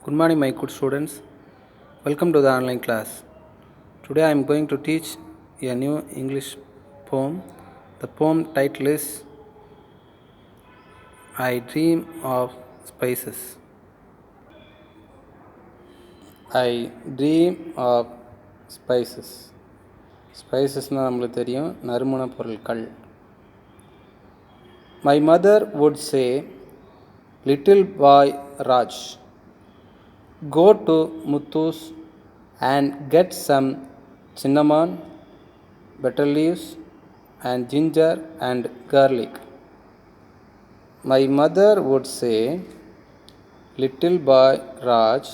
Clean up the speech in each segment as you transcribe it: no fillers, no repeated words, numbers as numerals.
Good morning, my good students. Welcome to the online class. Today I am going to teach a new English poem. The poem title is I Dream of Spices. I dream of spices. ஸ்பைசஸ்னால் நம்மளுக்கு தெரியும் நறுமணப் பொருட்கள். My mother would say, little boy Raj, go to Muthu's and get some cinnamon, betel leaves, and ginger and garlic. My mother would say, little boy Raj,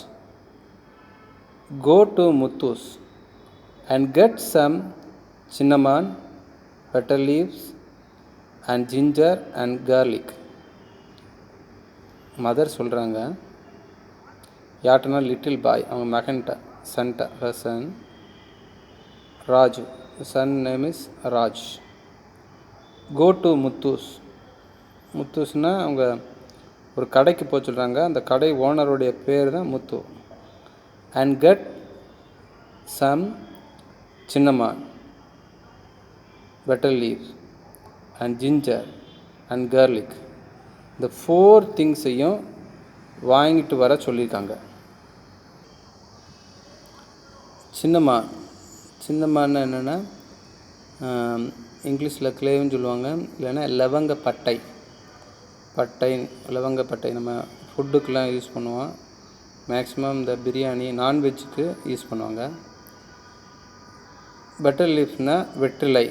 go to Muthu's and get some cinnamon, betel leaves, and ginger and garlic. Mother சொல்கிறாங்க யார்ட்டனா little boy அவங்க மகன்கிட்ட son Raju son name is Raj. Go to முத்தூஸ்னால் அவங்க ஒரு கடைக்கு போக சொல்கிறாங்க. அந்த கடை ஓனருடைய பேர் தான் Muthu. And get some cinnamon, betel leaves and ginger and garlic, இந்த 4 திங்ஸையும் வாங்கிட்டு வர சொல்லியிருக்காங்க. சின்னமான்னு என்னென்னா இங்கிலீஷில் கிளேவுன்னு சொல்லுவாங்க, இல்லைன்னா லவங்கப்பட்டை. லவங்கப்பட்டை நம்ம ஃபுட்டுக்கெலாம் யூஸ் பண்ணுவோம். மேக்ஸிமம் இந்த பிரியாணி நான்வெஜ்ஜுக்கு யூஸ் பண்ணுவாங்க. பெட்டல் லீஃப்னால் வெற்றிலை.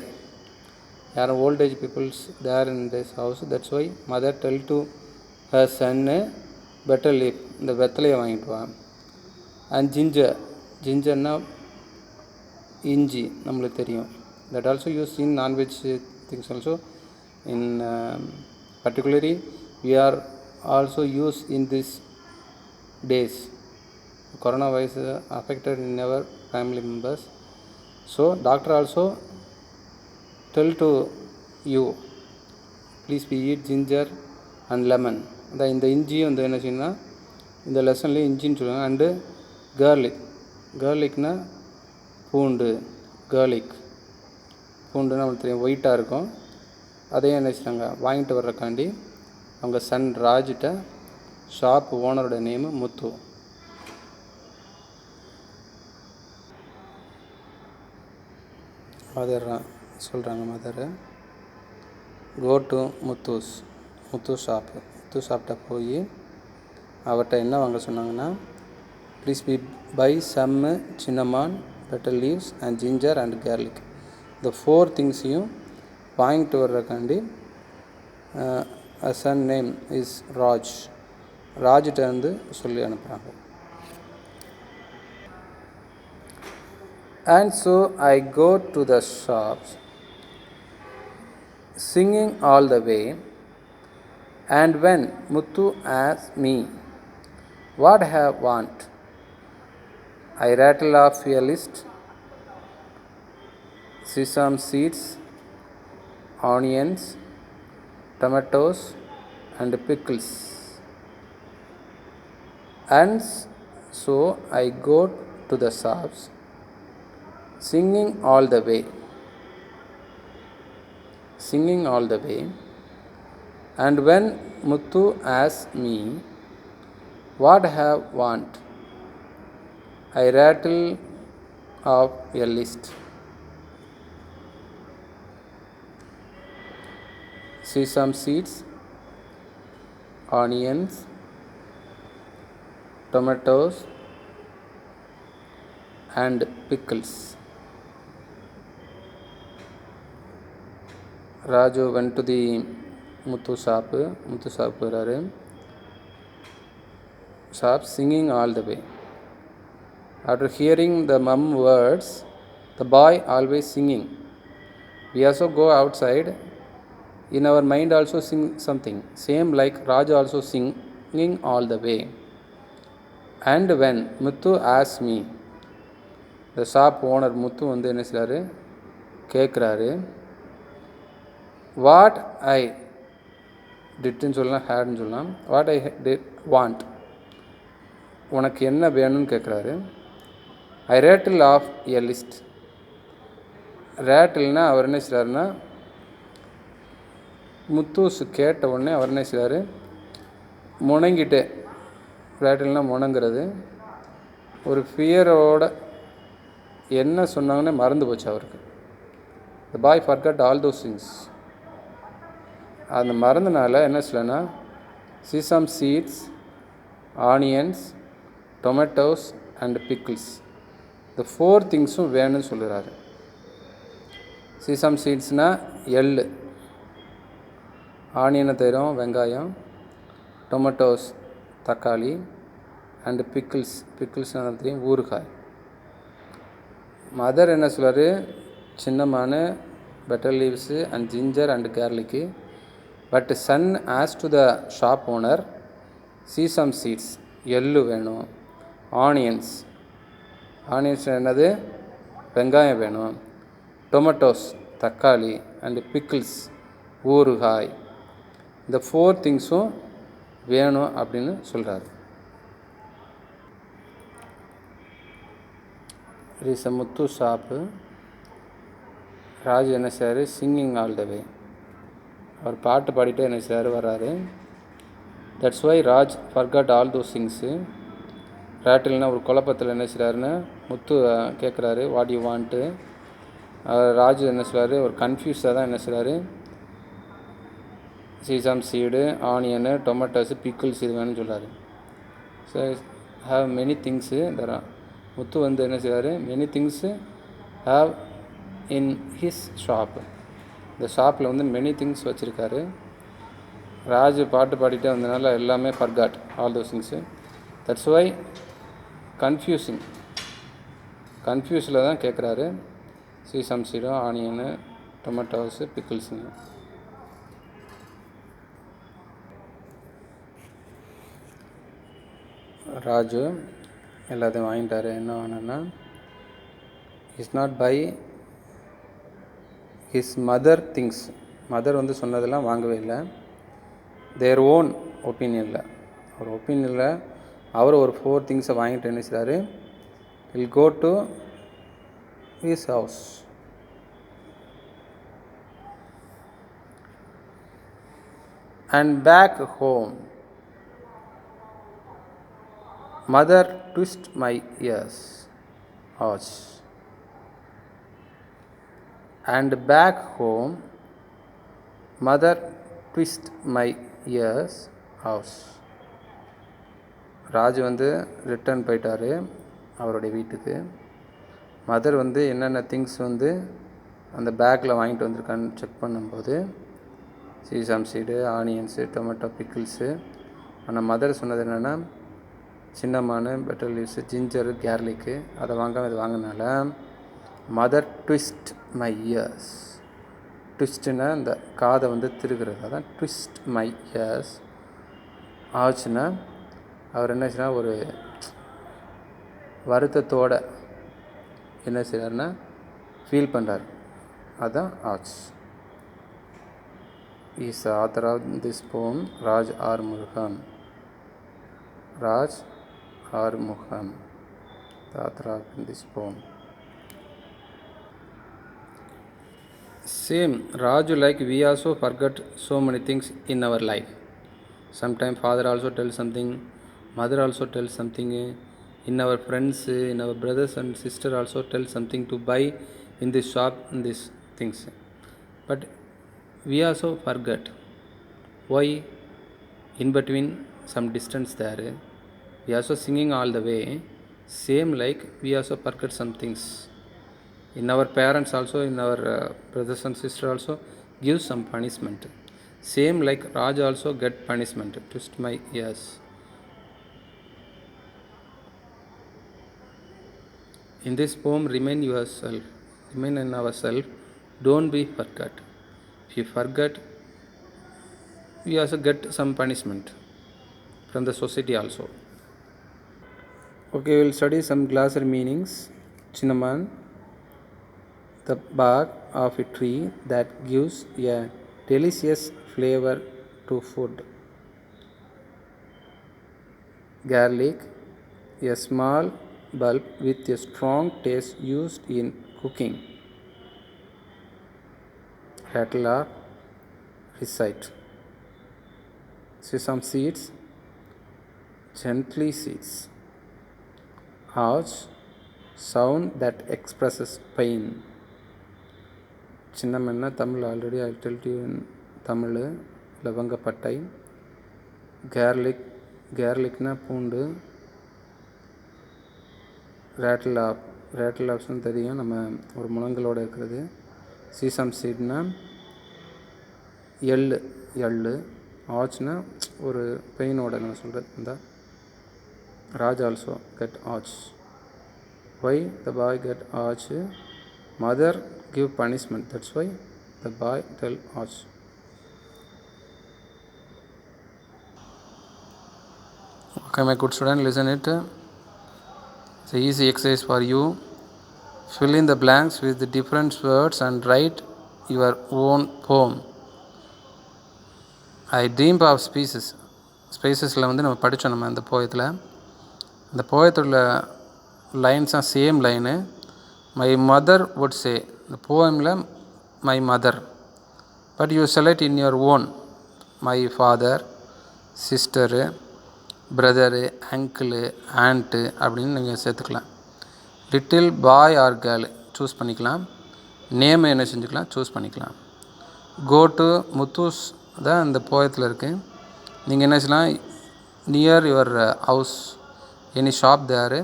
யாரும் old age peoples there in this house, that's why mother tell to her son betel leaf, இந்த வெத்தலையை வாங்கிட்டு வா. அண்ட் ஜிஞ்சர்னால் இஞ்சி, நம்மளுக்கு தெரியும். That also use in non veg things also. In particularly we are also used in these days. Coronavirus affected in our family members, so doctor also tell to you, please be eat ginger and lemon. இந்த இஞ்சி வந்து என்ன செய்யணும்னா இந்த லெசன்லேயே இஞ்சின்னு சொல்லுவாங்க. And கார்லிக்னா பூண்டு. பூண்டுன்னு நம்மளுக்கு தெரியும், ஒயிட்டாக இருக்கும். அதையும் என்ன செய்றாங்க வாங்கிட்டு வர்றக்காண்டி அவங்க சன் ராஜ்கிட்ட, ஷாப் ஓனரோட நேமு முத்து. மதர் சொல்கிறாங்க, மதர் கோ டு முத்து ஷாப்கிட்ட போய் அவர்கிட்ட என்ன வாங்க சொன்னாங்கன்னா, please buy some cinnamon, betel leaves and ginger and garlic, இந்த 4 திங்ஸையும் வாங்கிட்டு வர்றக்காண்டி சன் நேம் இஸ் ராஜ்கிட்ட வந்து சொல்லி அனுப்புகிறாங்க. And so I go to the shops, singing all the way, and when Muthu asks me, what I want, I rattle off a list: sesame seeds, onions, tomatoes, and pickles. And so I go to the shops, singing all the way, and when Muthu asks me what I want, I rattle off a list: sesame seeds, onions, tomatoes, and pickles. Raju went to the Muthu shop வராரு. Shop singing all the way. After hearing the mum words, the boy always singing. We also go outside. In our mind also sing something, same like Raj also singing all the way. And when Muthu asks me, the shop owner Muthu வந்து என்ன செய்றாரு கேட்குறாரு, what I டிட்னு சொல்லலாம், ஹேட்னு சொல்லலாம். What I did want, உனக்கு என்ன வேணும்னு கேட்குறாரு. ஐ ரேட்டில் ஆஃப் எ லிஸ்ட். ரேட்டில்னா அவர் என்ன செய்கிறாருன்னா, முத்தூஸ் கேட்ட உடனே அவர் என்ன செய்கிறாரு, முணங்கிட்டு, ரேட்டில்னா முணங்கிறது, ஒரு ஃபியரோட என்ன சொன்னாங்கன்னே மறந்து போச்சு அவருக்கு. The boy forgot all those things. அந்த மறந்தனால என்ன சொல்லனா, sesame seeds, onions, tomatoes and pickles, இந்த 4 திங்ஸும் வேணும்னு சொல்லுறாரு. சீசம் சீட்ஸ்னால் எள்ளு, ஆனியனை தரும் வெங்காயம், டொமேட்டோஸ் தக்காளி, அண்டு பிக்கிள்ஸ்னால் தெரியும் ஊறுகாய். மதர் என்ன சொல்கிறாரு, cinnamon betel leaves and ginger and garlic. But son ஆஸ் to the shop owner, sesame seeds எள்ளு வேணும், ஆனியன்ஸ் என்னது வெங்காயம் வேணும், டொமேட்டோஸ் தக்காளி அண்டு பிக்கிள்ஸ் ஊறுகாய், இந்த 4 திங்ஸும் வேணும் அப்படின்னு சொல்கிறாரு. It is a Muthu shop. Raju என்ன செய்கிறாரு, சிங்கிங் ஆல் த வே. அவர் பாட்டு பாடிட்டே என்ன செய்கிறாரு வர்றாரு. That's why Raj forgot all those things. ரேட்டில்னா ஒரு குழப்பத்தில் என்ன செய்கிறாருன்னு முத்து கேட்குறாரு, வாட் யூ வாண்ட்டு. ராஜு என்ன சொல்கிறாரு, ஒரு கன்ஃபியூஸாக தான் என்ன செய்கிறாரு, சீசம் சீடு, ஆனியனு, டொமேட்டோஸு, பிக்கிள்ஸ் இது வேணும்னு சொல்கிறாரு. ஸோ ஹாவ் மெனி திங்ஸு தரா. முத்து வந்து என்ன செய்கிறாரு, many things have in his shop. இந்த ஷாப்பில் வந்து மெனி திங்ஸ் வச்சுருக்காரு. ராஜு பாட்டு பாடிட்டே வந்ததுனால எல்லாமே forgot all those things. That's why கன்ஃபியூஸில் தான் கேட்குறாரு, சீசம் சீடும், ஆனியனு, டொமேட்டோஸு, பிக்கிள்ஸுங்க. ராஜு எல்லாத்தையும் வாங்கிட்டாரு. என்ன வேணும்னா, is not buy his mother things. மதர் வந்து சொன்னதெல்லாம் வாங்கவே இல்லை. தேர் ஓன் ஒப்பீனியனில், அவர் ஒப்பீனியனில் அவர் ஒரு 4 திங்ஸை வாங்கிட்டு என்ன செய்கிறாரு, will go to his house. And back home, mother twist my ears ouch. And back home, mother twist my ears house. Raj வந்து ரிட்டர்ன் போயிட்டார் அவருடைய வீட்டுக்கு. மதர் வந்து என்னென்ன திங்ஸ் வந்து அந்த பேக்கில் வாங்கிட்டு வந்திருக்கான்னு செக் பண்ணும்போது, சீசம் சீடு, ஆனியன்ஸு, டொமேட்டோ, பிக்கிள்ஸு. ஆனால் மதர் சொன்னது என்னென்னா, சின்னமான பெட்டர் லீவ்ஸு, ஜிஞ்சரு, கேர்லிக்கு, அதை வாங்காமல் இது வாங்கினால மதர் ட்விஸ்ட் மை இயர்ஸ். ட்விஸ்ட்டுன்னா இந்த காதை வந்து திருகிறது, அதான் ட்விஸ்ட் மை இயர்ஸ் ஆச்சுன்னா அவர் என்ன செய்யறார், ஒரு வருத்தத்தோடு என்ன செய்கிறாருன்னா ஃபீல் பண்ணுறார், அதுதான் ஆச். இஸ் ஆத்தர் ஆஃப் திஸ் போம் ராஜ் ஆர் முருகன். ராஜ் ஆர் முகன், the author of this poem. Same, Raju, like we also forget so many things in our life. Sometimes father also tells something, mother also tells something, in our friends, in our brothers and sister also tell something to buy in this shop, in these things. But we also forget. Why? In between some distance there, we also singing all the way. Same like we also forget some things. In our parents also, in our brothers and sisters also give some punishment. Same like Raj also get punishment. Twist my ears. In this poem, remain yourself, remain in ourselves. Don't be forget. If you forget, we also get some punishment from the society also. Okay, we will study some glossary meanings. Chinnaman, the bark of a tree that gives a delicious flavor to food. Garlic, a small bulb with a strong taste used in cooking. Rattle or recite. Sesame seeds, gently seeds. Ouch, sound that expresses pain. சின்னமென்ன Tamil already I tell you in Tamil. லவங்கப்பட்டை. கேர்லிக்னா பூண்டு. ரேட்டில் option தெரியும், நம்ம ஒரு முழங்களோடு இருக்கிறது. சீசம் சீட்னா எள்ளு. ஆச்சுன்னா ஒரு பெயினோட நான் சொல்கிறது. இந்த Raj also get ache. Why the boy get ache? Mother give punishment, that's why the boy tell ouch. Okay my good student, listen it. It's an easy exercise for you. Fill in the blanks with the different words and write your own poem. I dream of spaces. ஸ்பேசஸில் வந்து நம்ம படித்தோம் நம்ம அந்த போயத்தில். அந்த போயத்தோட லைன்ஸாக same line. My mother would say, இந்த போயமில் my mother, but you select in your own. My father, sister, brother, uncle, aunt அப்படின்னு நீங்கள் சேர்த்துக்கலாம். Little boy or girl choose பண்ணிக்கலாம். நேம் என்ன செஞ்சுக்கலாம், சூஸ் பண்ணிக்கலாம். கோ டு முத்தூஸ் தான் இந்த போயத்தில் இருக்குது. நீங்கள் என்ன செய்யலாம், near your house any shop தேரு,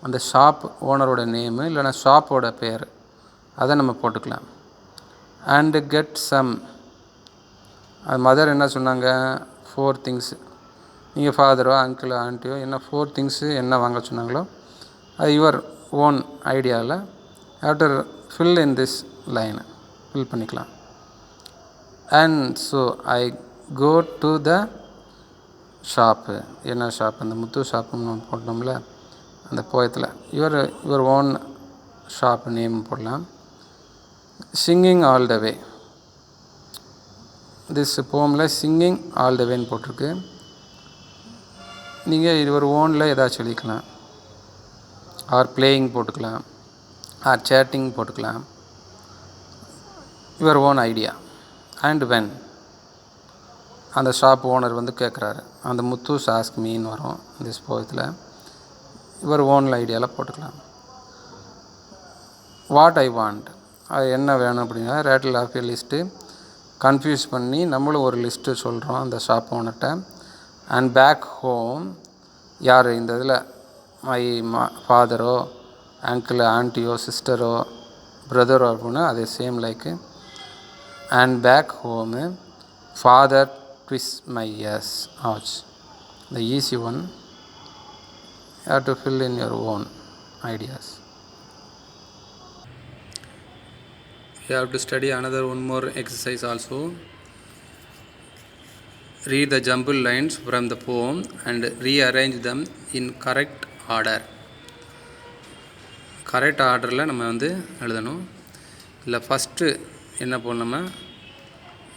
அந்த ஷாப் ஓனரோட நேமு இல்லைனா ஷாப்போட பேர் அதை நம்ம போட்டுக்கலாம். அண்டு கெட் சம், அது மதர் என்ன சொன்னாங்க, 4 திங்ஸு. நீங்கள் ஃபாதரோ அங்கிளோ ஆண்டியோ என்ன 4 திங்ஸு என்ன வாங்க சொன்னாங்களோ அது யுவர் ஓன் ஐடியாவில் ஆஃப்டர் ஃபில் இன் திஸ் லைனை ஃபில் பண்ணிக்கலாம். And so I go to the shop, என்ன ஷாப், அந்த முத்து ஷாப்புன்னு நம்ம போட்டோம்ல அந்த போயத்தில், யுவர் ஓன் ஷாப் நேம் போடலாம். Singing all the way, this போமில் சிங்கிங் ஆல் த வேன்னு போட்டிருக்கு. நீங்கள் யுவர் ஓனில் ஏதாச்சும் எழுதிக்கலாம். ஆர் பிளேயிங் போட்டுக்கலாம், ஆர் சேட்டிங் போட்டுக்கலாம். Your own idea. And when, அந்த ஷாப் ஓனர் வந்து கேட்குறாரு, அந்த முத்தூஸ் ஆஸ்க் மீன்னு வரும் திஸ் போயத்தில். யுவர் ஓன் ஐடியாவில் போட்டுக்கலாம். வாட் ஐ வாண்ட், அது என்ன வேணும் அப்படின்னா ரேட்டில் ஆஃப் ஏ லிஸ்ட்டு கன்ஃபியூஸ் பண்ணி நம்மளும் ஒரு லிஸ்ட்டு சொல்கிறோம் அந்த ஷாப் ஓனர்கிட்ட. அண்ட் பேக் ஹோம், யார் இந்த இதில் மை ஃபாதரோ அங்கிள் ஆண்டியோ சிஸ்டரோ பிரதரோ அப்படின்னா அதே same like. And back home father twist my ears ouch. The easy one. You have to fill in your own ideas. You have to study another one more exercise also. Read the jumbled lines from the poem and rearrange them in correct order. Correct ஆர்டரில் நம்ம வந்து எழுதணும். இல்லை first என்ன பண்ணோம்னா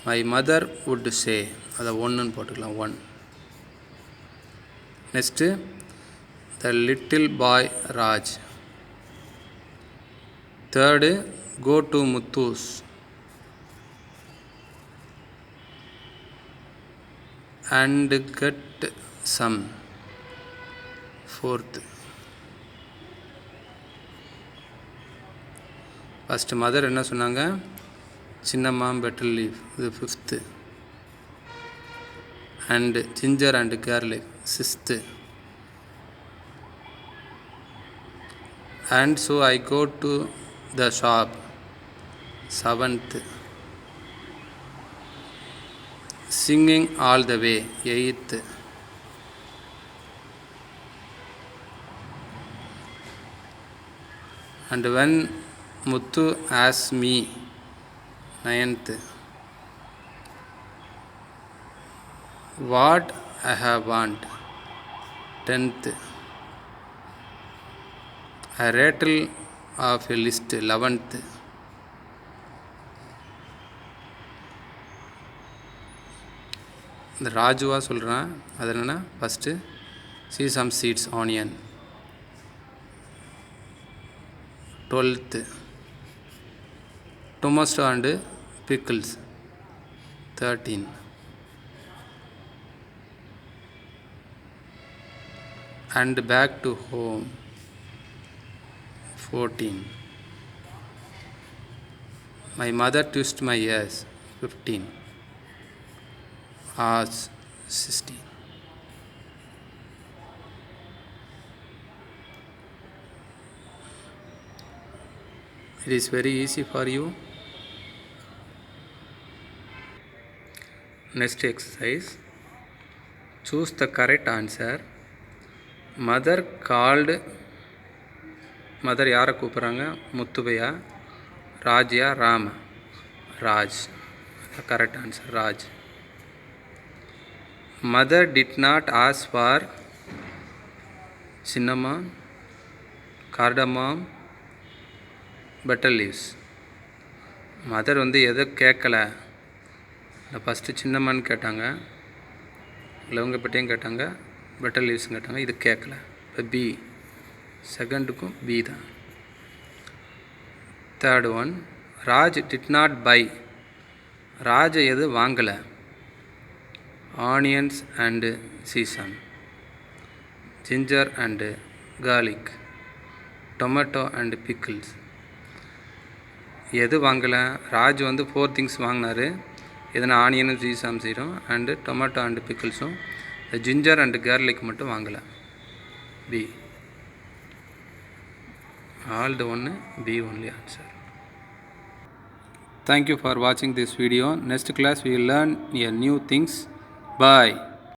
my mother would சே, அதை ஒன்றுன்னு போட்டுக்கலாம், 1. Next the little boy Raj. Third, go to Muthus. And get some. Fourth, first mother என்ன சொன்னாங்க, சின்னம்மா betel leaf, இது 5th. And ginger and garlic 6th. And so I go to the shop 7th. Singing all the way 8th. And when Muthu asks me 9th. What I have want 10th. I rattle off a list 11th. இந்த ராஜுவா சொல்கிறான், அது என்னென்னா first see some seeds onion. 12th. Tomato and pickles 13. And back to home 14. My mother twisted my ears 15. Hours 16. It is very easy for you. Next exercise. Choose the correct answer. Mother called. Mother யாரை கூப்பிட்றாங்க? முத்துவையா, ராஜ்யா, Rama? Raj. Correct answer Raj. Mother did not ask for cinnamon, cardamom, betel leaves. Mother எதை கேட்கலை? First சின்னமான்னு கேட்டாங்க, லவங்கப்பட்டையும் கேட்டாங்க, petal லீவ்ஸும் கேட்டாங்க. இது கேட்கல. இப்போ பி, செகண்டுக்கும் பி தான். Third one, Raj did not buy. Raj எது வாங்கலை? Onions and season, ginger and garlic, tomato and pickles. எது வாங்கலை? ராஜ் 4 திங்ஸ் வாங்கினார். எதனா ஆனியனும் சீசாம் சீரும் அண்டு டொமேட்டோ அண்டு பிக்கிள்ஸும். ஜிஞ்சர் அண்டு கார்லிக் மட்டும் வாங்கலை. B. All the one B only answer. Thank you for watching this video. Next class we will learn new things. Bye.